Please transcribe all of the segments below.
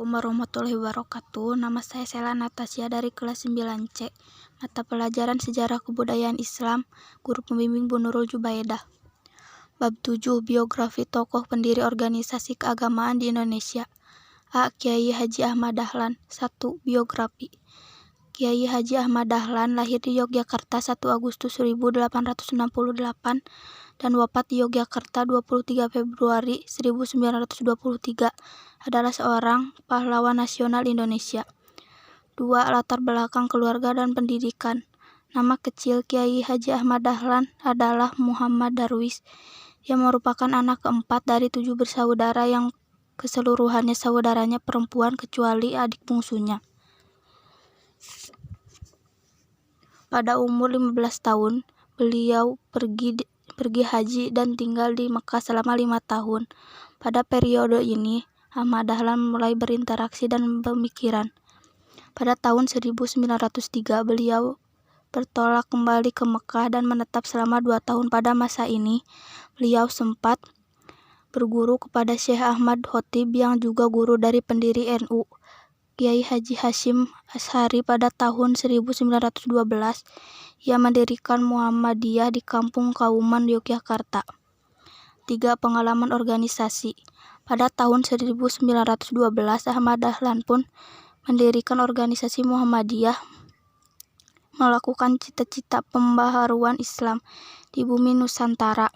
Assalamualaikum warahmatullahi wabarakatuh. Nama saya Sela Natasha dari kelas 9C, mata pelajaran Sejarah Kebudayaan Islam, Guru Pembimbing Bu Nurul Jubaidah. Bab 7, Biografi Tokoh Pendiri Organisasi Keagamaan di Indonesia. A. Kiai Haji Ahmad Dahlan. 1. Biografi. Kiai Haji Ahmad Dahlan lahir di Yogyakarta 1 Agustus 1868 dan wafat di Yogyakarta 23 Februari 1923, adalah seorang pahlawan nasional Indonesia. 2. Latar belakang keluarga dan pendidikan. Nama kecil Kiai Haji Ahmad Dahlan adalah Muhammad Darwis, yang merupakan anak keempat dari 7 bersaudara yang keseluruhannya saudaranya perempuan kecuali adik bungsunya. Pada umur 15 tahun, beliau pergi haji dan tinggal di Mekah selama 5 tahun. Pada periode ini, Ahmad Dahlan mulai berinteraksi dan pemikiran. Pada tahun 1903, beliau bertolak kembali ke Mekah dan menetap selama 2 tahun. Pada masa ini, beliau sempat berguru kepada Syekh Ahmad Khotib yang juga guru dari pendiri NU, Kiai Haji Hasyim Asy'ari. Pada tahun 1912, ia mendirikan Muhammadiyah di Kampung Kauman, Yogyakarta. 3. Pengalaman organisasi. Pada tahun 1912, Ahmad Dahlan pun mendirikan organisasi Muhammadiyah, melakukan cita-cita pembaharuan Islam di bumi Nusantara.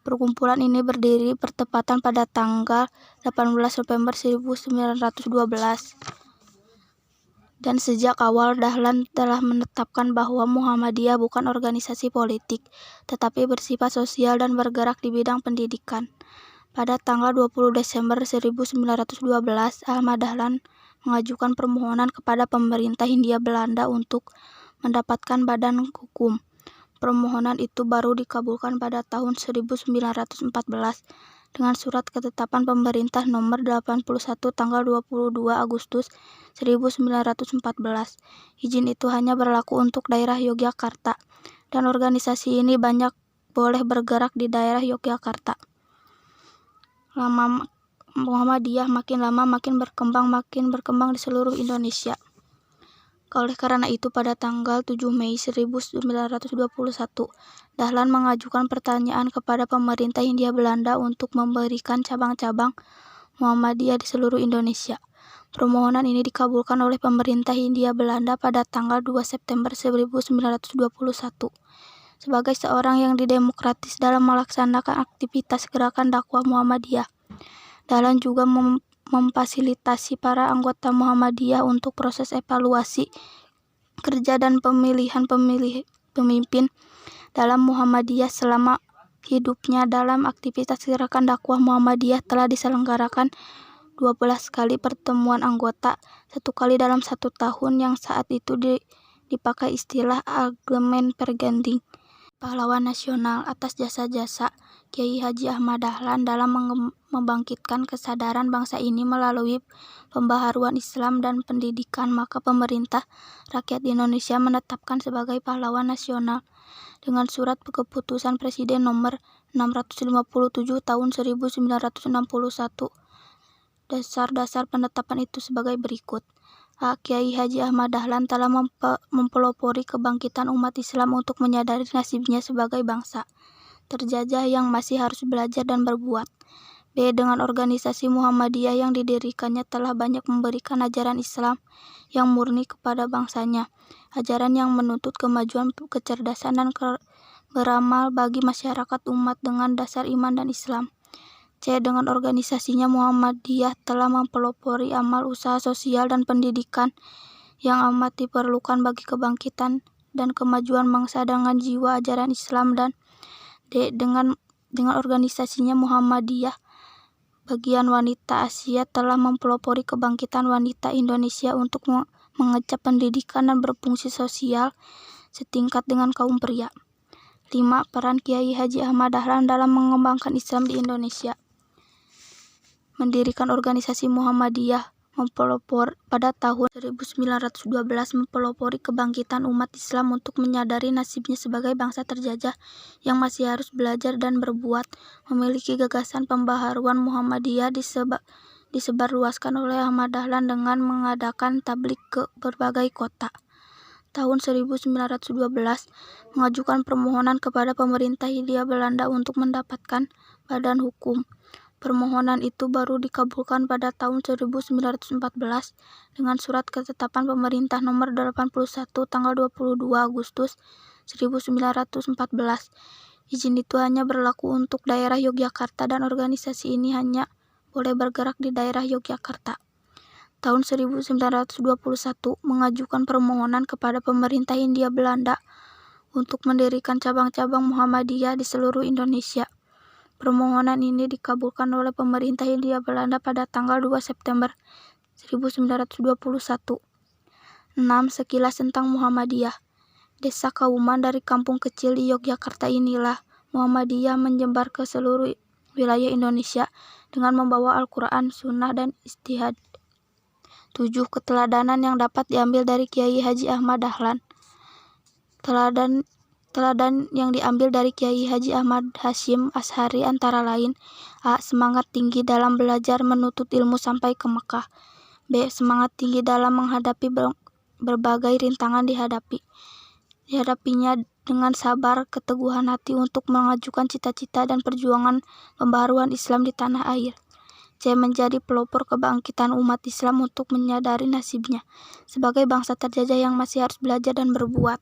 Perkumpulan ini berdiri bertepatan pada tanggal 18 November 1912. Dan sejak awal Dahlan telah menetapkan bahwa Muhammadiyah bukan organisasi politik, tetapi bersifat sosial dan bergerak di bidang pendidikan. Pada tanggal 20 Desember 1912, Ahmad Dahlan mengajukan permohonan kepada pemerintah Hindia Belanda untuk mendapatkan badan hukum. Permohonan itu baru dikabulkan pada tahun 1914 dengan surat ketetapan pemerintah nomor 81 tanggal 22 Agustus 1914. Izin itu hanya berlaku untuk daerah Yogyakarta, dan organisasi ini banyak boleh bergerak di daerah Yogyakarta. Muhammadiyah makin lama makin berkembang di seluruh Indonesia. Oleh karena itu, pada tanggal 7 Mei 1921, Dahlan mengajukan pertanyaan kepada pemerintah Hindia Belanda untuk memberikan cabang-cabang Muhammadiyah di seluruh Indonesia. Permohonan ini dikabulkan oleh pemerintah Hindia Belanda pada tanggal 2 September 1921. Sebagai seorang yang didemokratis dalam melaksanakan aktivitas gerakan dakwah Muhammadiyah, Dahlan juga memfasilitasi para anggota Muhammadiyah untuk proses evaluasi kerja dan pemilihan pemimpin dalam Muhammadiyah. Selama hidupnya dalam aktivitas gerakan dakwah Muhammadiyah telah diselenggarakan 12 kali pertemuan anggota, 1 kali dalam 1 tahun, yang saat itu dipakai istilah Agreement Pergending. Pahlawan nasional. Atas jasa-jasa Kiai Haji Ahmad Dahlan dalam membangkitkan kesadaran bangsa ini melalui pembaharuan Islam dan pendidikan, maka pemerintah rakyat Indonesia menetapkan sebagai pahlawan nasional dengan surat keputusan Presiden nomor 657 tahun 1961. Dasar-dasar penetapan itu sebagai berikut. A. Kiai Haji Ahmad Dahlan telah mempelopori kebangkitan umat Islam untuk menyadari nasibnya sebagai bangsa terjajah yang masih harus belajar dan berbuat. B. Dengan organisasi Muhammadiyah yang didirikannya telah banyak memberikan ajaran Islam yang murni kepada bangsanya, ajaran yang menuntut kemajuan, kecerdasan, dan beramal bagi masyarakat umat dengan dasar iman dan Islam. C. Dengan organisasinya Muhammadiyah telah mempelopori amal usaha sosial dan pendidikan yang amat diperlukan bagi kebangkitan dan kemajuan bangsa dengan jiwa ajaran Islam. Dan D. Dengan organisasinya Muhammadiyah, bagian wanita Asia telah mempelopori kebangkitan wanita Indonesia untuk mengecap pendidikan dan berfungsi sosial setingkat dengan kaum pria. 5. Peran Kiai Haji Ahmad Dahlan dalam mengembangkan Islam di Indonesia. Mendirikan organisasi Muhammadiyah pada tahun 1912 mempelopori kebangkitan umat Islam untuk menyadari nasibnya sebagai bangsa terjajah yang masih harus belajar dan berbuat, memiliki gagasan pembaharuan Muhammadiyah disebarluaskan oleh Ahmad Dahlan dengan mengadakan tablik ke berbagai kota. Tahun 1912 mengajukan permohonan kepada pemerintah Hindia Belanda untuk mendapatkan badan hukum. Permohonan itu baru dikabulkan pada tahun 1914 dengan surat ketetapan pemerintah nomor 81 tanggal 22 Agustus 1914. Izin itu hanya berlaku untuk daerah Yogyakarta dan organisasi ini hanya boleh bergerak di daerah Yogyakarta. Tahun 1921 mengajukan permohonan kepada pemerintah Hindia Belanda untuk mendirikan cabang-cabang Muhammadiyah di seluruh Indonesia. Permohonan ini dikabulkan oleh pemerintah Hindia Belanda pada tanggal 2 September 1921. 6. Sekilas tentang Muhammadiyah. Desa Kauman dari kampung kecil di Yogyakarta inilah Muhammadiyah menyebar ke seluruh wilayah Indonesia dengan membawa Al-Quran, Sunnah, dan Ijtihad. 7. Keteladanan yang dapat diambil dari Kiai Haji Ahmad Dahlan. Teladan yang diambil dari Kiai Haji Ahmad Hasyim Asy'ari antara lain: A. Semangat tinggi dalam belajar menuntut ilmu sampai ke Mekah. B. Semangat tinggi dalam menghadapi berbagai rintangan dihadapinya dengan sabar, keteguhan hati untuk mengajukan cita-cita dan perjuangan pembaharuan Islam di tanah air. C. Menjadi pelopor kebangkitan umat Islam untuk menyadari nasibnya sebagai bangsa terjajah yang masih harus belajar dan berbuat.